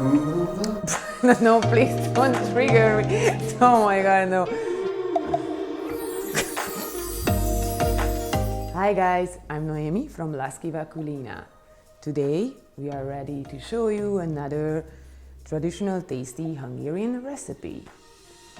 No, please don't trigger me. Oh my god, no. Hi guys, I'm Noemi from Lasciva Culina. Today we are ready to show you another traditional tasty Hungarian recipe.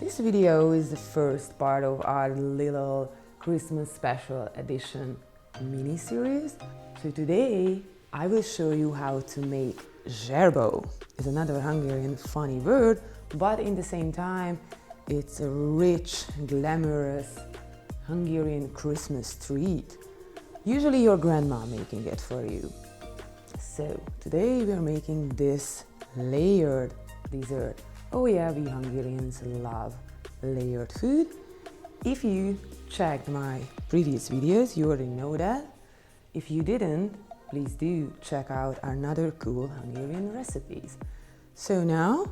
This video is the first part of our little Christmas special edition mini-series. So today I will show you how to make Zserbó. It's another Hungarian funny word, but in the same time it's a rich, glamorous Hungarian Christmas treat. Usually your grandma making it for you. So today we are making this layered dessert. Oh yeah, we Hungarians love layered food. If you checked my previous videos, you already know that. If you didn't, please do check out another cool Hungarian recipes. So now,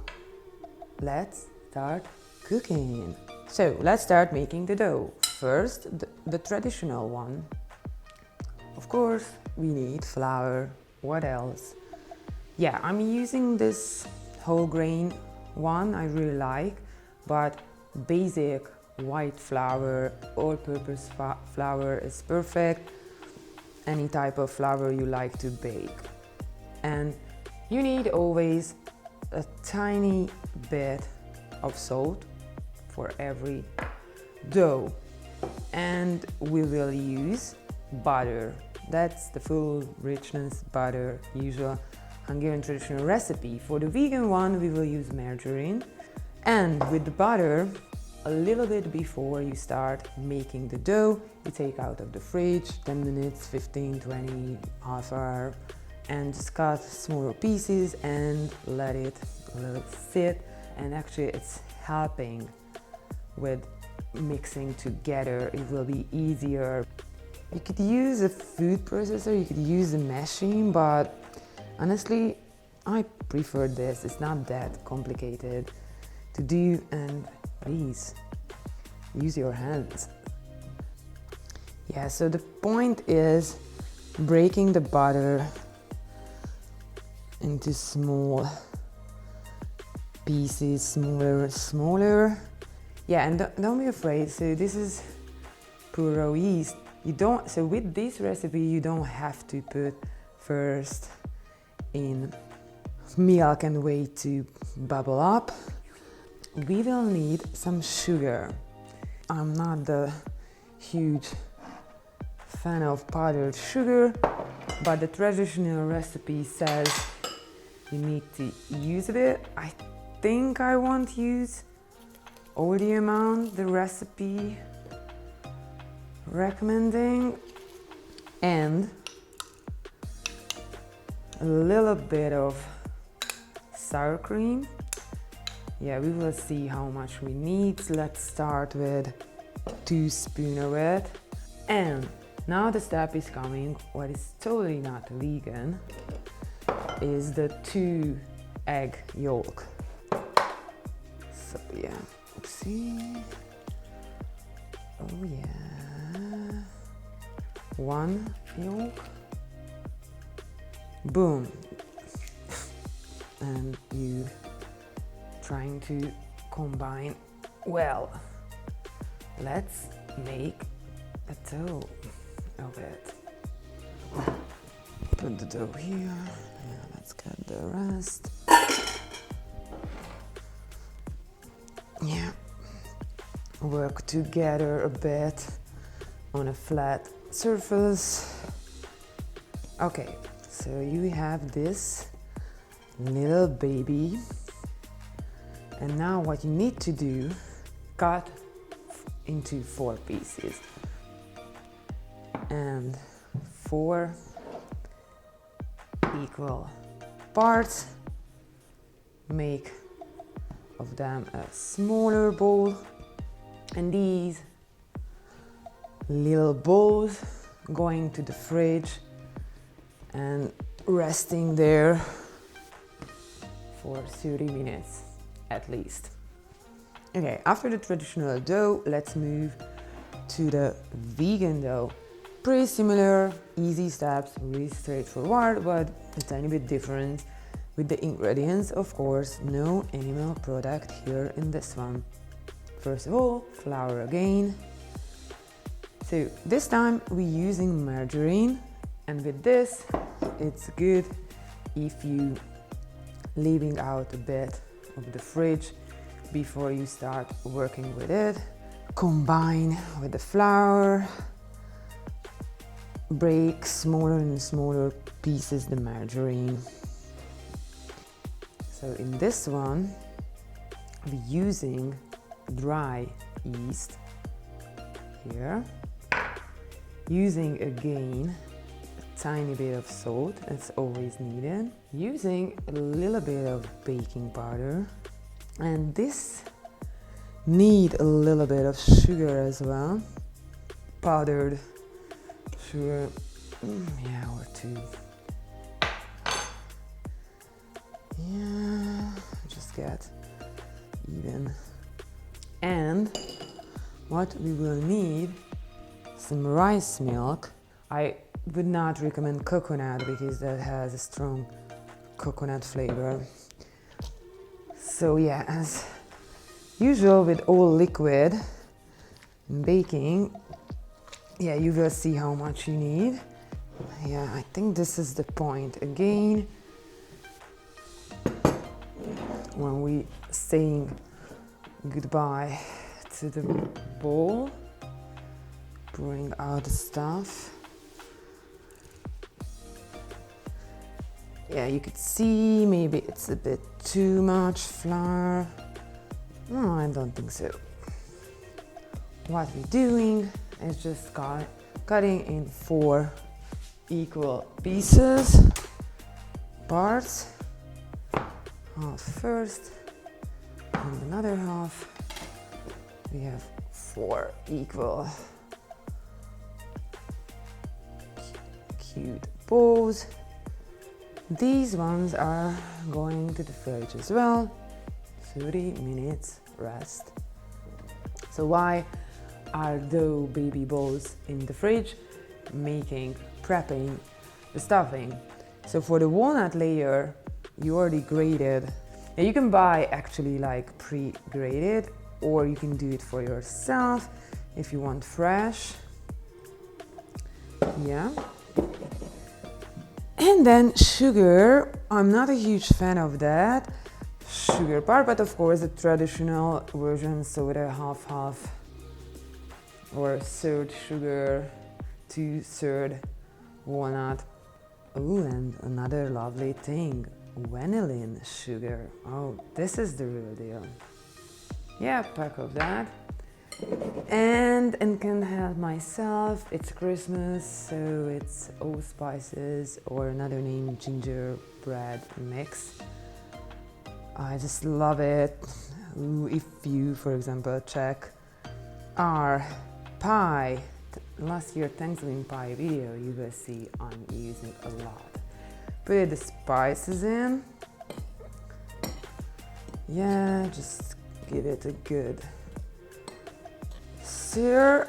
let's start cooking. So let's start making the dough. First, the traditional one. Of course, we need flour. What else? Yeah, I'm using this whole grain one I really like, but basic white flour, all-purpose flour is perfect. Any type of flour you like to bake. And you need always a tiny bit of salt for every dough. And we will use butter. That's the full richness butter, usual Hungarian traditional recipe. For the vegan one, we will use margarine. And with the butter, a little bit before you start making the dough, you take out of the fridge, 10 minutes, 15, 20, half hour, and just cut smaller pieces and let it sit. And actually it's helping with mixing together. It will be easier. You could use a food processor, you could use a machine, but honestly, I prefer this. It's not that complicated to do, and please use your hands. Yeah, so the point is breaking the butter into small pieces, smaller. Yeah, and don't be afraid. So this is pure yeast. So with this recipe, you don't have to put first in milk and wait to bubble up. We will need some sugar. I'm not the huge fan of powdered sugar, but the traditional recipe says you need to use a bit. I think I won't use all the amount the recipe recommending, and a little bit of sour cream. Yeah, we will see how much we need. Let's start with 2 spoons of it. And now the step is coming, what is totally not vegan, is the 2 egg yolk. So yeah, oopsie. Oh yeah. 1 yolk. Boom. And you trying to combine well. Let's make a dough of it. Put the dough here. Yeah, let's cut the rest. Yeah. Work together a bit on a flat surface. Okay, so you have this little baby. And now what you need to do, cut into 4 pieces. And 4 equal parts. Make of them a smaller bowl. And these little balls going to the fridge and resting there for 30 minutes at least. Okay, after the traditional dough, let's move to the vegan dough. Pretty similar, easy steps, really straightforward, but a tiny bit different. with the ingredients. Of course, no animal product here in this one. First of all, flour again. So this time we're using margarine, and with this it's good if you leaving out a bit of the fridge before you start working with it. Combine with the flour, break smaller and smaller pieces the margarine. So in this one we're using dry yeast here, using again a tiny bit of salt, that's always needed, using a little bit of baking powder, and this need a little bit of sugar as well, powdered sugar, yeah, or two. Yeah, just get even. And what we will need, some rice milk. I would not recommend coconut because that has a strong coconut flavor. So yeah, as usual with all liquid in baking, yeah, you will see how much you need. Yeah, I think this is the point again when we saying goodbye to the bowl. Bring out the stuff. Yeah, you could see maybe it's a bit too much flour. No, I don't think so. What we're doing is just cutting in 4 equal pieces, parts. Half first, and another half. We have 4 equal cute balls. These ones are going to the fridge as well. 30 minutes rest. So why are those baby balls in the fridge? Prepping the stuffing. So for the walnut layer, you already grated. Now you can buy actually like pre-grated, or you can do it for yourself if you want fresh. Yeah. And then sugar, I'm not a huge fan of that sugar part, but of course the traditional version, soda half-half, or 1/3 sugar, 2/3 walnut. Oh, and another lovely thing, vanillin sugar. Oh, this is the real deal. Yeah, pack of that. And can help myself, it's Christmas, so it's allspices, or another name, gingerbread mix. I just love it. If you, for example, check our pie, last year Thanksgiving pie video, you will see I'm using a lot. Put the spices in. Yeah, just give it a good stir.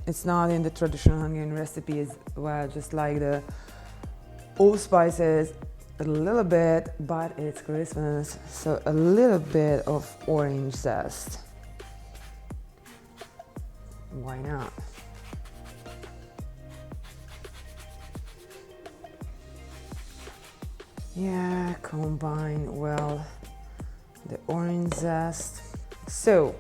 It's not in the traditional Hungarian recipe as well, just like the allspices, a little bit, but it's Christmas, so a little bit of orange zest. Why not? Yeah, combine well the orange zest. So,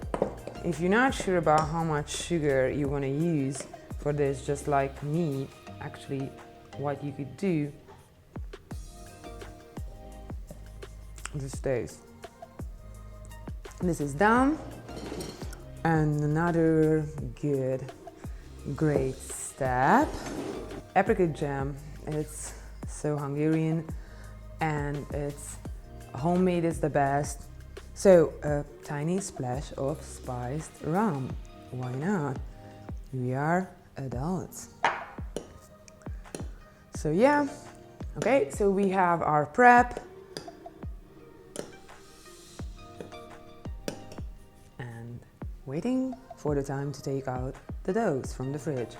if you're not sure about how much sugar you want to use for this, just like me, actually what you could do, this is done. And another great step, apricot jam. It's so Hungarian and it's homemade is the best. So a tiny splash of spiced rum. Why not? We are adults. So yeah, okay, so we have our prep. And waiting for the time to take out the doughs from the fridge.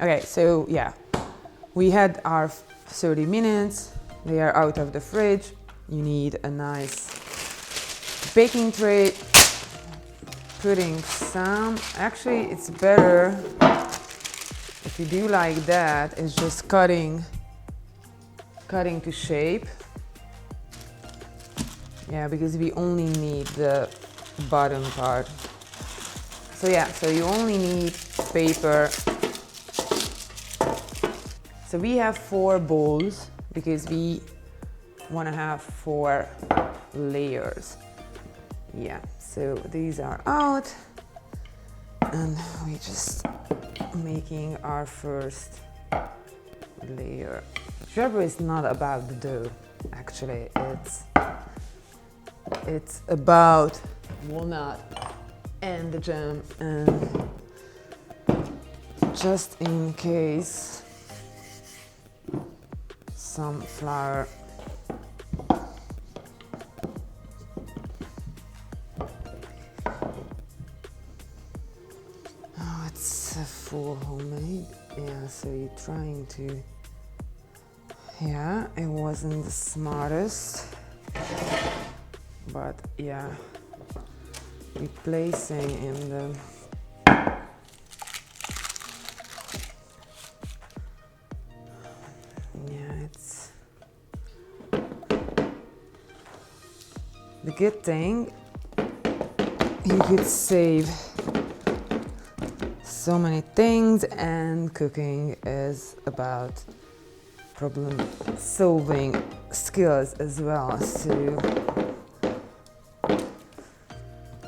Okay, so yeah, We had our 30 minutes. They are out of the fridge. You need a nice baking tray. Putting some, actually it's better if you do like that, it's just cutting to shape. Yeah, because we only need the bottom part. So yeah, so you only need paper. So we have 4 bowls because we want to have 4 layers. Yeah, so these are out and we just making our first layer. Zserbó is not about the dough, actually. It's about walnut and the jam, and just in case some flour. Oh, it's a full homemade. Yeah, so you're trying to. Yeah, it wasn't the smartest, but yeah, replacing in the it's the good thing. You could save so many things, and cooking is about problem solving skills as well. So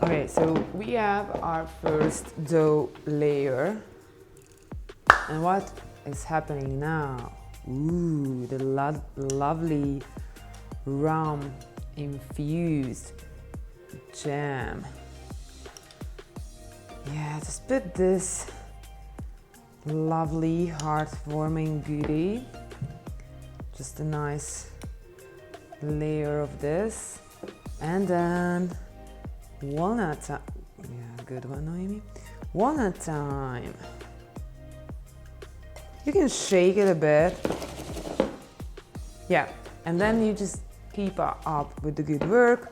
okay, so we have our first dough layer, and what is happening now? Ooh, the lovely rum infused jam. Yeah, just put this lovely heartwarming goodie. Just a nice layer of this, and then walnut time. Yeah, good one, Noemi. Walnut time. You can shake it a bit. Yeah, and then you just keep up with the good work.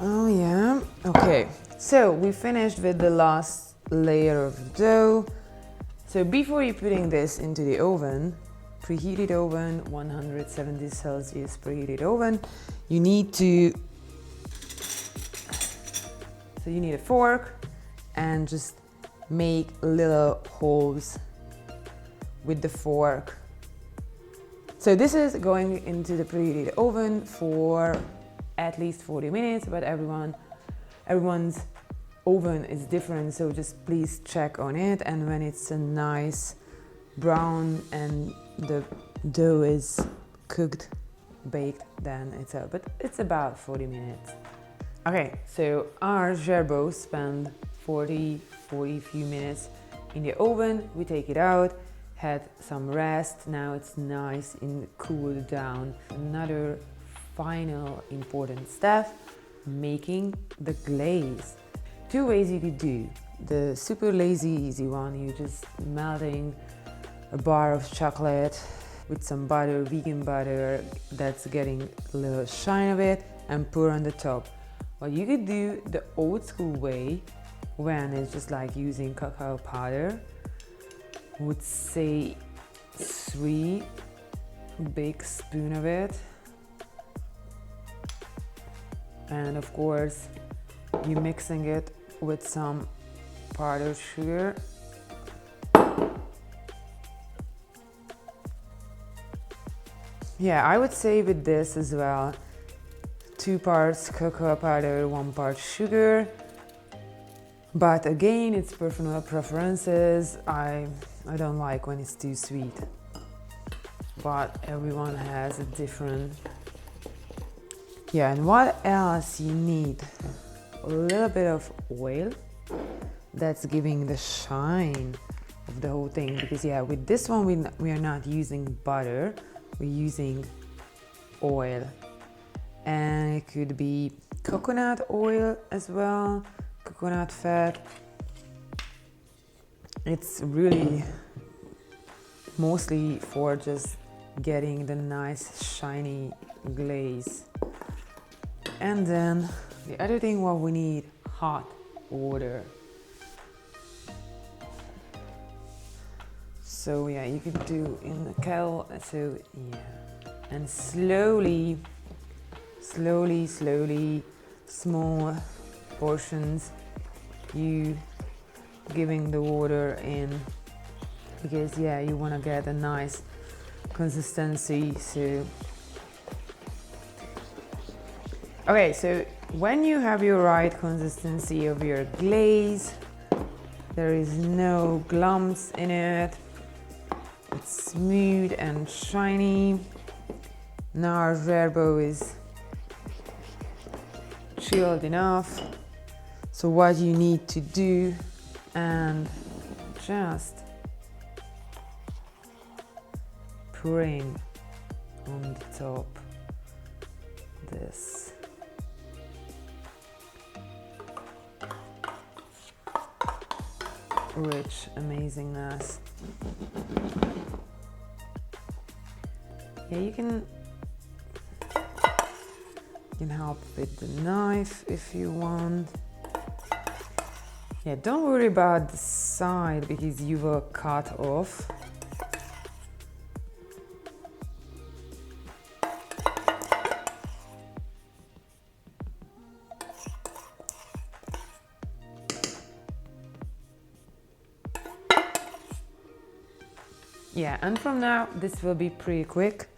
Oh yeah, okay. So we finished with the last layer of dough. So before you're putting this into the oven, preheated oven, 170 Celsius preheated oven, you need to, so you need a fork and just make little holes with the fork. So this is going into the preheated oven for at least 40 minutes, but everyone's oven is different, so just please check on it, and when it's a nice brown and the dough is cooked, baked, then it's about 40 minutes. Okay, so our Zserbó spent 40 few minutes in the oven. We take it out, had some rest, now it's nice and cooled down. Another final important step, making the glaze. 2 ways you could do. The super lazy easy one, you just melting a bar of chocolate with some butter, vegan butter, that's getting a little shine of it, and pour on the top. But you could do the old school way, when it's just like using cacao powder. Would say 3 big spoons of it, and of course you're mixing it with some powdered sugar. Yeah, I would say with this as well, 2 parts cocoa powder, 1 part sugar. But again, it's personal preferences. I don't like when it's too sweet. But everyone has a different. Yeah, and what else you need? A little bit of oil. That's giving the shine of the whole thing. Because yeah, with this one we are not using butter. We're using oil. And it could be coconut oil as well. Coconut fat, It's really mostly for just getting the nice shiny glaze. And then the other thing what we need, hot water. So yeah, you could do in the kettle. So yeah, and slowly, small portions, you giving the water in, because yeah, you want to get a nice consistency. So okay, so when you have your right consistency of your glaze, there is no glumps in it, it's smooth and shiny. Now our Zserbó is chilled enough. So what you need to do, and just pouring on the top this rich amazingness. Yeah, you can help with the knife if you want. Yeah, don't worry about the side because you will cut off. Yeah, and from now this will be pretty quick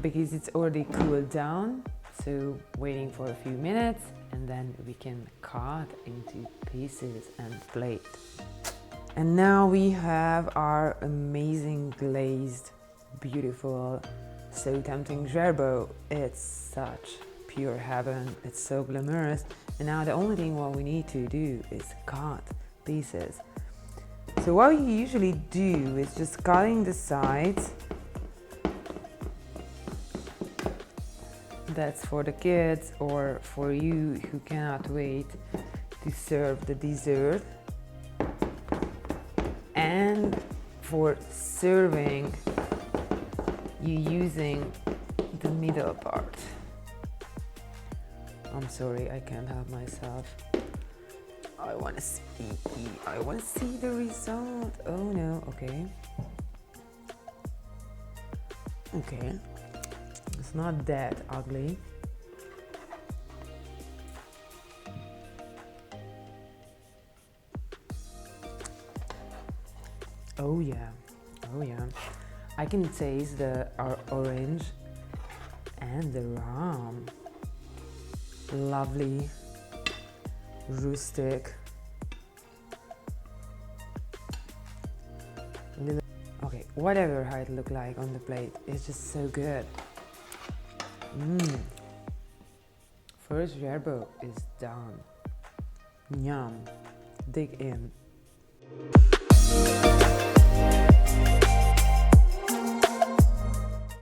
because it's already cooled down. So waiting for a few minutes and then we can cut into pieces and plate. And now we have our amazing glazed, beautiful, so tempting Zserbó. It's such pure heaven, it's so glamorous. And now the only thing what we need to do is cut pieces. So what you usually do is just cutting the sides. That's for the kids or for you who cannot wait to serve the dessert. And for serving, you using the middle part. I'm sorry, I can't help myself. I want to see the result. Oh no, okay. Okay. It's not that ugly. Oh yeah, oh yeah. I can taste the orange and the rum. Lovely, rustic. Okay, whatever how it look like on the plate, it's just so good. First Zserbó is done. Yum. Dig in.